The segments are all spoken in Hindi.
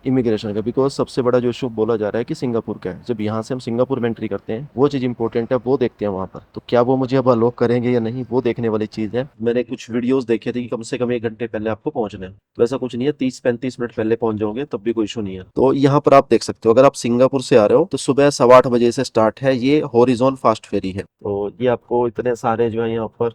इमिग्रेशन का, बिकॉज सबसे बड़ा जो इशू बोला जा रहा है कि सिंगापुर का है। जब यहाँ से हम सिंगापुर में एंट्री करते हैं वो चीज़ इंपॉर्टेंट है, वो देखते हैं वहाँ पर। तो क्या वो मुझे अब अलोक करेंगे या नहीं, वो देखने वाली चीज़ है। मैंने कुछ वीडियोस देखे थे कि कम से कम 1 घंटे पहले आपको पहुंचना है, तो ऐसा कुछ नहीं है, 30-35 मिनट पहले पहुंच जाओगे तब भी कोई इशू नहीं है। तो यहाँ पर आप देख सकते हो, अगर आप सिंगापुर से आ रहे हो तो सुबह 8:15 बजे से स्टार्ट है, ये हॉरिजॉन फास्ट फेरी है। तो ये आपको इतने सारे जो है यहाँ पर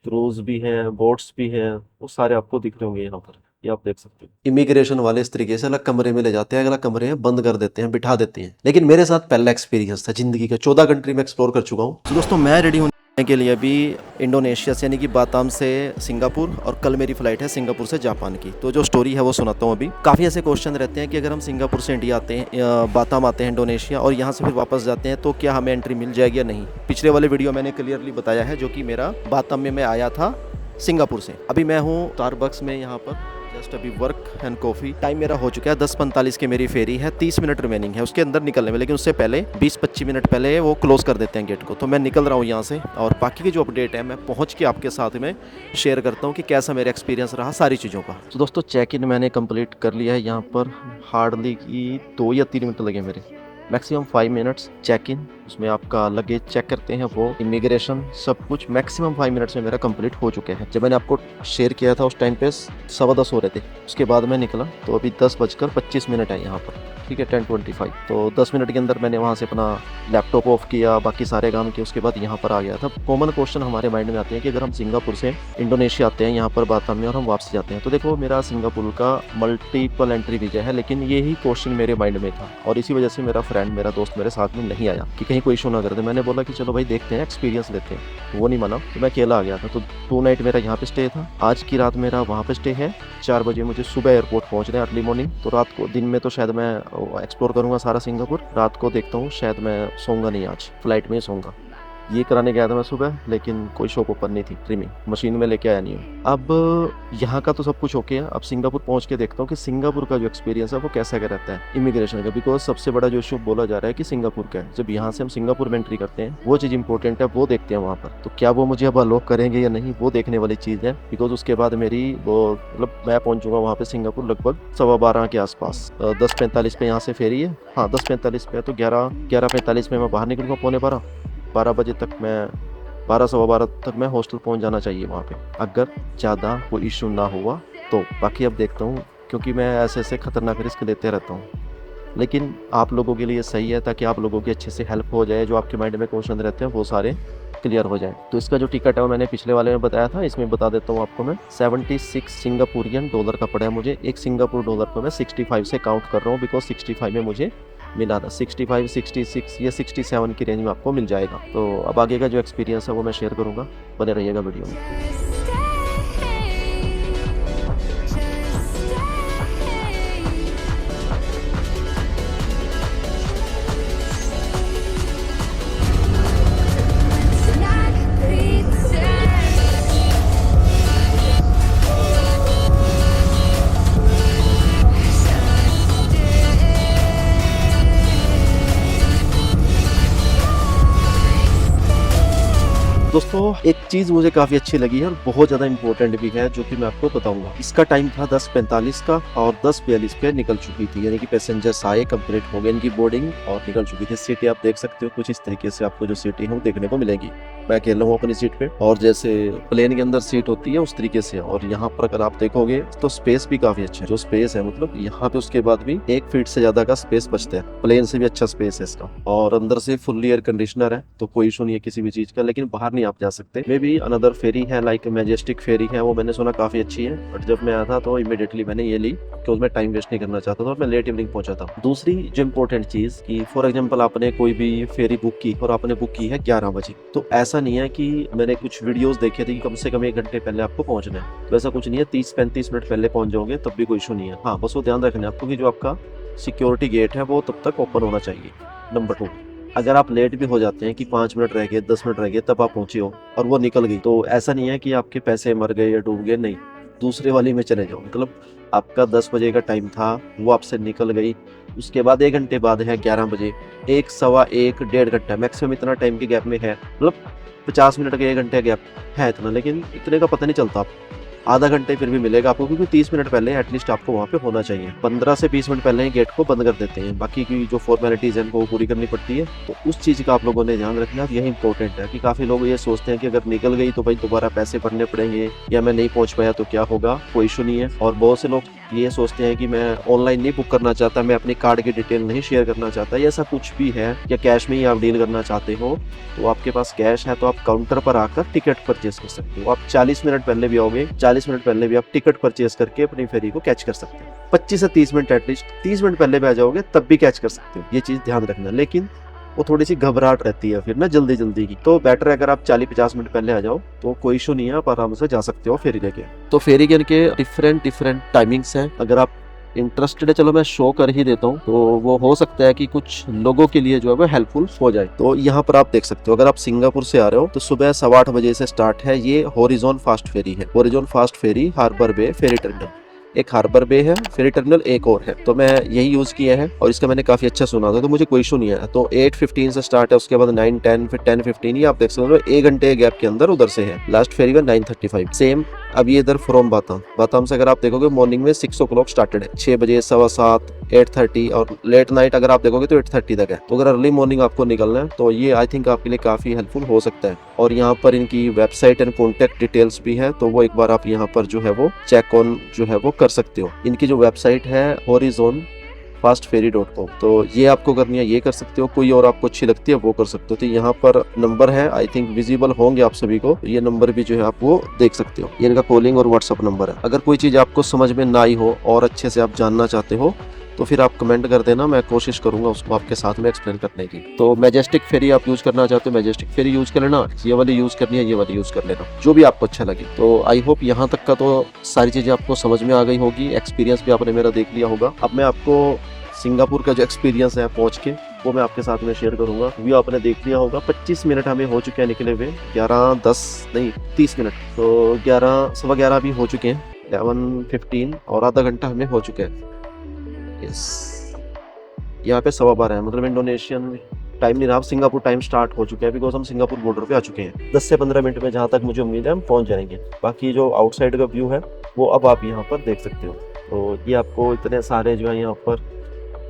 क्रूज भी हैं, बोट्स भी हैं, वो सारे आपको दिख रहे होंगे यहाँ पर, ये आप देख सकते हो। इमिग्रेशन वाले इस तरीके से अलग कमरे में ले जाते हैं, अगला कमरे में बंद कर देते हैं, बिठा देते हैं। लेकिन मेरे साथ पहला एक्सपीरियंस था जिंदगी का, 14 कंट्री में एक्सप्लोर कर चुका हूँ। तो दोस्तों मैं रेडी होने के लिए अभी इंडोनेशिया से, यानी कि बाताम से सिंगापुर, और कल मेरी फ्लाइट है सिंगापुर से जापान की। तो जो स्टोरी है वो सुनाता हूँ अभी। काफ़ी ऐसे क्वेश्चन रहते हैं कि अगर हम सिंगापुर से इंडिया आते हैं, बाताम आते हैं इंडोनेशिया, और यहाँ से फिर वापस जाते हैं, तो क्या हमें एंट्री मिल जाएगी या नहीं। पिछले वाले वीडियो मैंने क्लियरली बताया है, जो कि मेरा बाताम में मैं आया था सिंगापुर से। अभी मैं हूँ स्टारबक्स में, यहाँ पर जस्ट अभी वर्क एंड कॉफ़ी टाइम मेरा हो चुका है। 10:45 की मेरी फेरी है, 30 मिनट रिमेनिंग है उसके अंदर निकलने में, लेकिन उससे पहले 20-25 मिनट पहले वो क्लोज कर देते हैं गेट को। तो मैं निकल रहा हूँ यहाँ से, और बाकी की जो अपडेट है मैं पहुँच के आपके साथ में शेयर करता हूँ कि कैसा मेरा एक्सपीरियंस रहा सारी चीज़ों का। तो दोस्तों चेक इन मैंने कंप्लीट कर लिया है। यहाँ पर हार्डली की 2 या 3 मिनट लगे मेरे, मैक्सिमम 5 मिनट्स चेक इन। उसमें आपका लगेज चेक करते हैं, वो इमिग्रेशन सब कुछ मैक्सिमम 5 मिनट्स में मेरा कंप्लीट हो चुका है। जब मैंने आपको शेयर किया था उस टाइम पे 10:15 हो रहे थे, उसके बाद मैं निकला तो अभी 10:25 है यहाँ पर, ठीक है 10:25। तो 10 मिनट के अंदर मैंने वहाँ से अपना लैपटॉप ऑफ किया, बाकी सारे काम किए, उसके बाद यहाँ पर आ गया था। कॉमन क्वेश्चन हमारे माइंड में आते हैं कि अगर हम सिंगापुर से इंडोनेशिया आते हैं यहाँ पर बाताम में, और हम वापस जाते हैं, तो देखो मेरा सिंगापुर का मल्टीपल एंट्री वीजा है, लेकिन यही क्वेश्चन मेरे माइंड में था, और इसी वजह से मेरा फ्रेंड, मेरा दोस्त मेरे साथ में नहीं आया कि कहीं कोई इशू ना कर दे। मैंने बोला कि चलो भाई देखते हैं, एक्सपीरियंस लेते हैं, वो नहीं माना, तो मैं अकेला आ गया था। तो 2 नाइट मेरा यहाँ पे स्टे था, आज की रात मेरा वहाँ पे स्टे है। 4 बजे मुझे सुबह एयरपोर्ट पहुँचना है, अर्ली मॉर्निंग। तो रात को, दिन में तो शायद मैं एक्सप्लोर करूँगा सारा सिंगापुर, रात को देखता हूँ, शायद मैं सोऊंगा नहीं, आज फ्लाइट में ही सोऊंगा। ये कराने गया था मैं सुबह, लेकिन कोई शॉप ओपन नहीं थी, ट्रिमिंग मशीन में लेके आया नहीं हूँ। अब यहाँ का तो सब कुछ ओके है, अब सिंगापुर पहुँच के देखता हूँ कि सिंगापुर का जो एक्सपीरियंस है वो कैसा क्या रहता है इमिग्रेशन का, बिकॉज सबसे बड़ा जो इशू बोला जा रहा है कि सिंगापुर का है। जब यहाँ से हम सिंगापुर में एंट्री करते हैं वो चीज़ इंपॉर्टेंट है, वो देखते हैं वहाँ पर। तो क्या वो मुझे अब अलोक करेंगे या नहीं, वो देखने वाली चीज़ है, बिकॉज उसके बाद मेरी वो मतलब मैं पहुँचूंगा वहाँ पे सिंगापुर लगभग 12:15 के आसपास। 10:45 पे यहाँ से फेरी है, हाँ 10:45 पे, तो 11:45 में मैं बाहर निकलूँगा, 12:15 बजे तक मैं 12-12:15 तक मैं हॉस्टल पहुंच जाना चाहिए वहाँ पे, अगर ज़्यादा कोई इशू ना हुआ तो। बाकी अब देखता हूँ, क्योंकि मैं ऐसे खतरनाक रिस्क लेते रहता हूँ, लेकिन आप लोगों के लिए सही है, ताकि आप लोगों की अच्छे से हेल्प हो जाए, जो आपके माइंड में क्वेश्चन रहते हैं वो सारे क्लियर हो जाए। तो इसका जो टिकट है वो मैंने पिछले वाले में बताया था, इसमें बता देता हूँ आपको मैं। 76 सिंगापुरियन डॉलर का पड़ा है मुझे। 1 सिंगापुर डॉलर को मैं 65 से काउंट कर रहा हूँ, बिकॉज 65 में मुझे मिला था। 65, 66 या 67 की रेंज में आपको मिल जाएगा। तो अब आगे का जो एक्सपीरियंस है वो मैं शेयर करूँगा, बने रहिएगा वीडियो में। दोस्तों एक चीज़ मुझे काफ़ी अच्छी लगी है और बहुत ज़्यादा इंपॉर्टेंट भी है, जो कि मैं आपको बताऊंगा। इसका टाइम था 10:45 का, और 10:42 पे निकल चुकी थी, यानी कि पैसेंजर्स आए, कंप्लीट हो गए इनकी बोर्डिंग और निकल चुकी थी। सीटें आप देख सकते हो, कुछ इस तरीके से आपको जो सीटें हैं वो देखने को मिलेंगी। मैं अकेला हूँ अपनी सीट पे, और जैसे प्लेन के अंदर सीट होती है उस तरीके से। और यहाँ पर अगर आप देखोगे तो स्पेस भी काफ़ी अच्छा है, जो स्पेस है मतलब यहाँ पे उसके बाद भी 1 फीट से ज़्यादा का स्पेस बचता है, प्लेन से भी अच्छा स्पेस है इसका। और अंदर से फुल्ली एयर कंडीशनर है, तो कोई इशू नहीं है किसी भी चीज़ का। लेकिन बाहर नहीं आप जा सकते। मे बी अनदर फेरी है, लाइक मैजेस्टिक फेरी है, वो मैंने सुना काफ़ी अच्छी है, बट जब मैं आया था तो इमीडिएटली मैंने ये ली, क्योंकि उसमें टाइम वेस्ट नहीं करना चाहता था, और मैं लेट इवनिंग पहुंचा था। दूसरी जो इंपॉर्टेंट चीज़ कि फॉर एग्जांपल आपने कोई भी फेरी बुक की और आपने बुक की है 11 बजे, तो ऐसा नहीं है कि मैंने कुछ वीडियोस देखे थे कि कम से कम 1 घंटे पहले आपको पहुंचना है, तो ऐसा कुछ नहीं है, 30-35 मिनट पहले पहुंच जाओगे तब भी कोई इशू नहीं है। हाँ बस वो ध्यान रखना है आपको कि जो आपका सिक्योरिटी गेट है वो तब तक ओपन होना चाहिए। नंबर 2, अगर आप लेट भी हो जाते हैं कि 5 मिनट रह गए, 10 मिनट रह गए, तब आप पहुंचे हो और वो निकल गई, तो ऐसा नहीं है कि आपके पैसे मर गए या डूब गए, नहीं, दूसरे वाली में चले जाओ। मतलब आपका 10 बजे का टाइम था, वो आपसे निकल गई, उसके बाद 1 घंटे बाद है 11 बजे, 1, सवा 1, 1.5 घंटा मैक्सिमम इतना टाइम के गैप में है। मतलब 50 मिनट का 1 घंटे का गैप है इतना, लेकिन इतने का पता नहीं चलता आधा घंटे फिर भी मिलेगा आपको, क्योंकि 30 मिनट पहले एटलीस्ट आपको वहाँ पे होना चाहिए। 15 से 20 मिनट पहले ही गेट को बंद कर देते हैं, बाकी की जो फॉर्मेलिटीज है उनको पूरी करनी पड़ती है। तो उस चीज़ का आप लोगों ने ध्यान रखना, यही इंपॉर्टेंट है कि काफ़ी लोग ये सोचते हैं कि अगर निकल गई तो भाई दोबारा पैसे भरने पड़ेंगे, या मैं नहीं पहुँच पाया तो क्या होगा। कोई इशू नहीं है। और बहुत से लोग ये सोचते हैं कि मैं ऑनलाइन नहीं बुक करना चाहता, मैं अपनी कार्ड की डिटेल नहीं शेयर करना चाहता, ये ऐसा कुछ भी है, या कैश में ही आप डील करना चाहते हो तो आपके पास कैश है तो आप काउंटर पर आकर टिकट परचेज कर सकते हो। आप 40 मिनट पहले भी आओगे, 40 मिनट पहले भी आप टिकट परचेज करके अपनी फेरी को कैच कर सकते हो। 25 से 30 मिनट एटलीस्ट 30 मिनट पहले भी आ जाओगे तब भी कैच कर सकते हो, ये चीज़ ध्यान रखना। लेकिन वो थोड़ी सी घबराहट रहती है फिर ना जल्दी जल्दी की, तो बेटर है अगर आप 40-50 मिनट पहले आ जाओ तो कोई इशू नहीं है, आप आराम से जा सकते हो फेरी लेके। तो फेरी के इनके डिफरेंट टाइमिंग्स हैं, अगर आप इंटरेस्टेड है चलो मैं शो कर ही देता हूँ, तो वो हो सकता है कि कुछ लोगों के लिए जो है वो हेल्पफुल हो जाए। तो यहाँ पर आप देख सकते हो, अगर आप सिंगापुर से आ रहे हो तो सुबह 8:15 बजे से स्टार्ट है। ये हॉरिजॉन फास्ट फेरी है, हॉरिजॉन फास्ट फेरी हार्बर बे फेरी टर्मिनल। एक हार्बर बे है, फेरी टर्मिनल एक और है, तो मैं यही यूज किया है और इसका मैंने काफी अच्छा सुना था, तो मुझे कोई इशू नहीं आया। तो 8:15 से स्टार्ट है, उसके बाद 9:10, फिर 10:15, ये आप देख सकते हो 1 घंटे गैप के अंदर उधर से है। लास्ट फेरी का 9:35 सेम। अब ये इधर फ्रॉम बाताम से अगर आप देखोगे मॉर्निंग में 6 o'clock स्टार्टेड है, 6 बजे, 7:15, 8:30, और लेट नाइट अगर आप देखोगे तो 8:30 तक है। तो अगर अर्ली मॉर्निंग आपको निकलना है तो ये आई थिंक आपके लिए काफी हेल्पफुल हो सकता है। और यहाँ पर इनकी वेबसाइट एंड कॉन्टेक्ट डिटेल्स भी है, तो वो एक बार आप यहाँ पर जो है वो चेक ऑन जो है वो कर सकते हो। इनकी जो वेबसाइट है horizonfastferry.com, तो ये आपको करनी है, ये कर सकते हो। कोई और आपको अच्छी लगती है वो कर सकते हो। तो यहाँ पर नंबर है, आई थिंक विजिबल होंगे आप सभी को, ये नंबर भी जो है आप वो देख सकते हो। ये इनका कॉलिंग और व्हाट्सअप नंबर है। अगर कोई चीज़ आपको समझ में ना आई हो और अच्छे से आप जानना चाहते हो तो फिर आप कमेंट कर देना, मैं कोशिश करूंगा उसको आपके साथ में एक्सप्लेन करने की। तो मैजेस्टिक फेरी आप यूज करना चाहते हो, मैजेस्टिक फेरी यूज कर लेना, ये वाली यूज करनी है, ये वाली यूज कर लेना, जो भी आपको अच्छा लगे। तो आई होप यहाँ तक का तो सारी चीजें आपको समझ में आ गई होगी, एक्सपीरियंस भी आपने मेरा देख लिया होगा। अब मैं आपको सिंगापुर का जो एक्सपीरियंस है पहुंच के वो मैं आपके साथ में शेयर करूंगा। व्यू आपने देख लिया होगा। 25 मिनट हमें हो चुके हैं निकले हुए, 30 मिनट, तो 11 भी हो चुके हैं, 11:15, और आधा घंटा हमें हो चुका है। यस, यहाँ पे 12:15 है, मतलब इंडोनेशियन टाइम नहीं रहा, सिंगापुर टाइम स्टार्ट हो चुका है, बिकॉज हम सिंगापुर बॉर्डर पे आ चुके हैं। 10 से 15 मिनट में जहाँ तक मुझे उम्मीद है हम पहुँच जाएंगे। बाकी जो आउटसाइड का व्यू है वो अब आप यहाँ पर देख सकते हो। तो ये आपको इतने सारे जो है यहाँ पर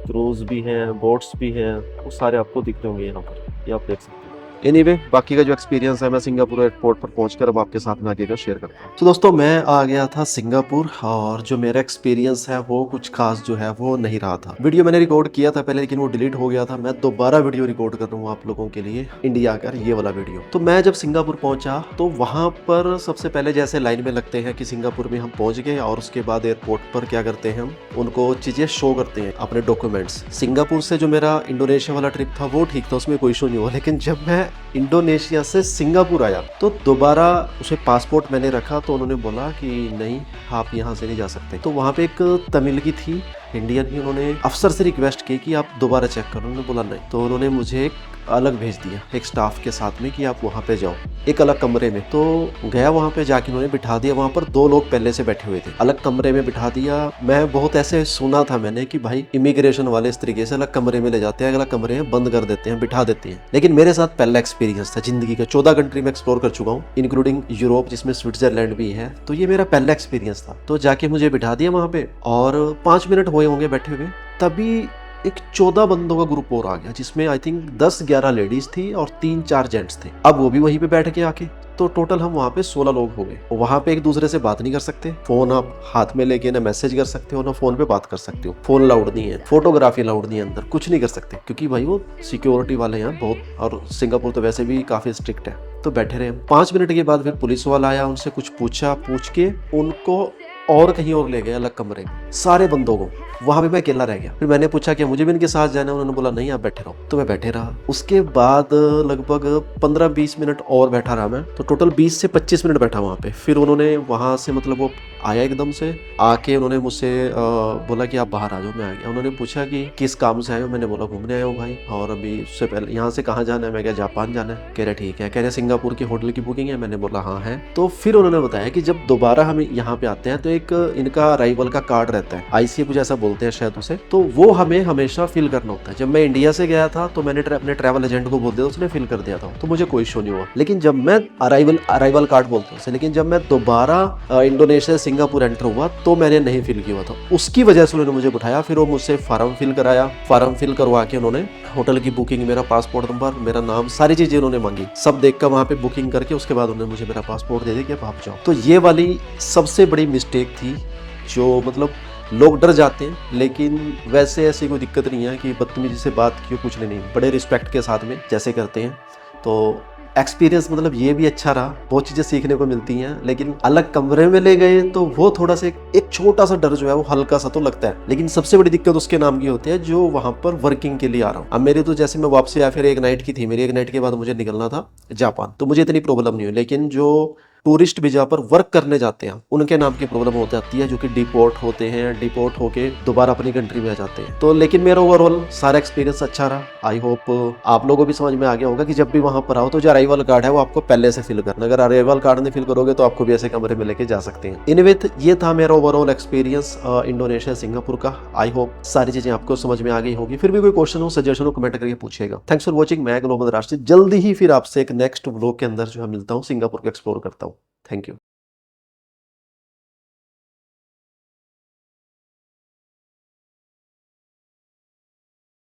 क्रूज भी हैं, बोट्स भी हैं, वो सारे आपको दिखते होंगे यहाँ पर, ये आप देख सकते हो। एनीवे, बाकी का जो एक्सपीरियंस है मैं सिंगापुर एयरपोर्ट पर पहुंचकर अब आपके साथ में आगे का शेयर करता हूँ। तो दोस्तों मैं आ गया था सिंगापुर, और जो मेरा एक्सपीरियंस है वो कुछ खास जो है वो नहीं रहा था। वीडियो मैंने रिकॉर्ड किया था पहले, लेकिन वो डिलीट हो गया था। मैं दोबारा वीडियो रिकॉर्ड कर रहा हूँ आप लोगों के लिए, इंडिया का ये वाला वीडियो। तो मैं जब सिंगापुर पहुंचा तो वहां पर सबसे पहले जैसे लाइन में लगते हैं कि सिंगापुर में हम पहुंच गए, और उसके बाद एयरपोर्ट पर क्या करते हैं, हम उनको चीजें शो करते हैं, अपने डॉक्यूमेंट्स। सिंगापुर से जो मेरा इंडोनेशिया वाला ट्रिप था वो ठीक था, उसमें कोई इशू नहीं हुआ। लेकिन जब मैं इंडोनेशिया से सिंगापुर आया तो दोबारा उसे पासपोर्ट मैंने रखा, तो उन्होंने बोला कि नहीं आप यहाँ से नहीं जा सकते। तो वहाँ पे एक तमिल की थी, इंडियन ही, उन्होंने अफसर से रिक्वेस्ट की कि आप दोबारा चेक करो। उन्होंने बोला नहीं, तो उन्होंने मुझे एक अलग भेज दिया एक स्टाफ के साथ में कि आप वहाँ पे जाओ एक अलग कमरे में। तो गया वहाँ पे, जाके उन्होंने बिठा दिया। वहाँ पर 2 लोग पहले से बैठे हुए थे, अलग कमरे में बिठा दिया। मैं बहुत ऐसे सुना था मैंने कि भाई इमिग्रेशन वाले इस तरीके से अलग कमरे में ले जाते हैं, अलग कमरे में बंद कर देते हैं, बिठा देते हैं। लेकिन मेरे साथ पहला एक्सपीरियंस था जिंदगी का। 14 कंट्री में एक्सप्लोर कर चुका हूँ, इंक्लूडिंग यूरोप, जिसमें स्विट्जरलैंड भी है। तो ये मेरा पहला एक्सपीरियंस था। तो जाके मुझे बिठा दिया वहाँ पे, और 5 मिनट हुए होंगे बैठे हुए, तभी एक 14 बंदों का ग्रुप और आ गया, जिसमें आई थिंक 10-11 लेडीज थी और 3-4 जेंट्स थे। अब वो भी वहीं पे बैठ के आके, तो टोटल हम वहाँ पे 16 लोग हो गए। वहाँ पे एक दूसरे से बात नहीं कर सकते, फोन आप हाथ में लेके ना मैसेज कर सकते हो ना फोन पे बात कर सकते हो, फोन अलाउड नहीं है, फोटोग्राफी अलाउड नहीं है, अंदर कुछ नहीं कर सकते, क्योंकि भाई वो सिक्योरिटी वाले हैं बहुत, और सिंगापुर तो वैसे भी काफी स्ट्रिक्ट है। तो बैठे रहे 5 मिनट के बाद फिर पुलिस वाला आया, उनसे कुछ पूछा, पूछ के उनको और कहीं और ले गए अलग कमरे में, सारे बंदों को। वहां पे मैं अकेला रह गया। फिर मैंने पूछा कि मुझे भी इनके साथ जाना है, उन्होंने बोला नहीं आप बैठे रहो, तो मैं बैठे रहा। उसके बाद लगभग 15-20 मिनट और बैठा रहा मैं, तो टोटल 20 से 25 मिनट बैठा वहां पे। फिर उन्होंने वहां से, मतलब वो आया एकदम से आके, उन्होंने मुझसे बोला कि आप बाहर आ जाओ। मैं आ गया। उन्होंने पूछा कि किस काम से आए हो, मैंने बोला घूमने आया हूँ भाई, और अभी उससे पहले यहाँ से कहाँ जाना है, मैं क्या जापान जाना है। कह रहे ठीक है। कह रहे सिंगापुर की होटल की बुकिंग है, मैंने बोला हाँ है। तो फिर उन्होंने बताया कि जब दोबारा हम यहाँ पे आते हैं तो एक एक इनका अराइवल का कार्ड रहता है, आईसीए कुछ ऐसा बोलते हैं शायद उसे, तो वो हमें हमेशा फिल करना होता है। जब मैं इंडिया से गया था तो मैंने अपने ट्रैवल एजेंट को बोल दिया, उसने फिल कर दिया था, तो मुझे कोई इशू नहीं हुआ। लेकिन जब मैं अराइवल कार्ड बोलते हैं उसे, लेकिन जब मैं दोबारा इंडोनेशिया सिंगापुर एंटर हुआ तो मैंने नहीं फिल किया था, उसकी वजह से उन्होंने मुझे बिठाया। फिर वो मुझसे फॉर्म फिल कराया, फॉर्म फिल करवा के उन्होंने होटल की बुकिंग, मेरा पासपोर्ट नंबर, मेरा नाम, सारी चीजें उन्होंने मांगी। सब देखकर वहां पे बुकिंग करके उसके बाद उन्होंने मुझे मेरा पासपोर्ट दे दिया कि आप जाओ। तो ये वाली सबसे बड़ी मिस्टेक थी, जो मतलब लोग डर जाते हैं, लेकिन वैसे ऐसी कोई दिक्कत नहीं है कि बदतमीजी से बात की, कुछ नहीं, बड़े रिस्पेक्ट के साथ में जैसे करते हैं। तो एक्सपीरियंस मतलब ये भी अच्छा रहा, बहुत चीज़ें सीखने को मिलती हैं। लेकिन अलग कमरे में ले गए तो वो थोड़ा सा एक छोटा सा डर जो है वो हल्का सा तो लगता है, लेकिन सबसे बड़ी दिक्कत उसके नाम की होती है जो वहां पर वर्किंग के लिए आ रहा हूँ। अब मेरी तो जैसे मैं वापसी आया, फिर एक नाइट की थी मेरी, एक नाइट के बाद मुझे निकलना था जापान, तो मुझे इतनी प्रॉब्लम नहीं हुई। लेकिन जो टूरिस्ट वीजा पर वर्क करने जाते हैं उनके नाम की प्रॉब्लम हो जाती है, जो कि डिपोर्ट होते हैं, डिपोर्ट होके दोबारा अपनी कंट्री में आ जाते हैं। तो लेकिन मेरा ओवरऑल सारा एक्सपीरियंस अच्छा रहा। आई होप आप लोगों को भी समझ में आ गया होगा कि जब भी वहां पर आओ तो जो अराइवल कार्ड है वो आपको पहले से फिल करना। अगर अराइवल कार्ड नहीं फिल करोगे तो आपको भी ऐसे कमरे में लेके जा सकते हैं। इनविथ ये था मेरा ओवरऑल एक्सपीरियंस इंडोनेशिया सिंगापुर का। आई होप सारी चीजें आपको समझ में आ गई होगी। फिर भी कोई क्वेश्चन हो, सजेशन हो, कमेंट करके पूछिएगा। Thanks for watching. मैं ग्लोबल राष्ट्रीय जल्दी ही फिर आपसे एक नेक्स्ट व्लॉग के अंदर जो है मिलता हूँ, सिंगापुर को एक्सप्लोर करता हूँ। Thank you.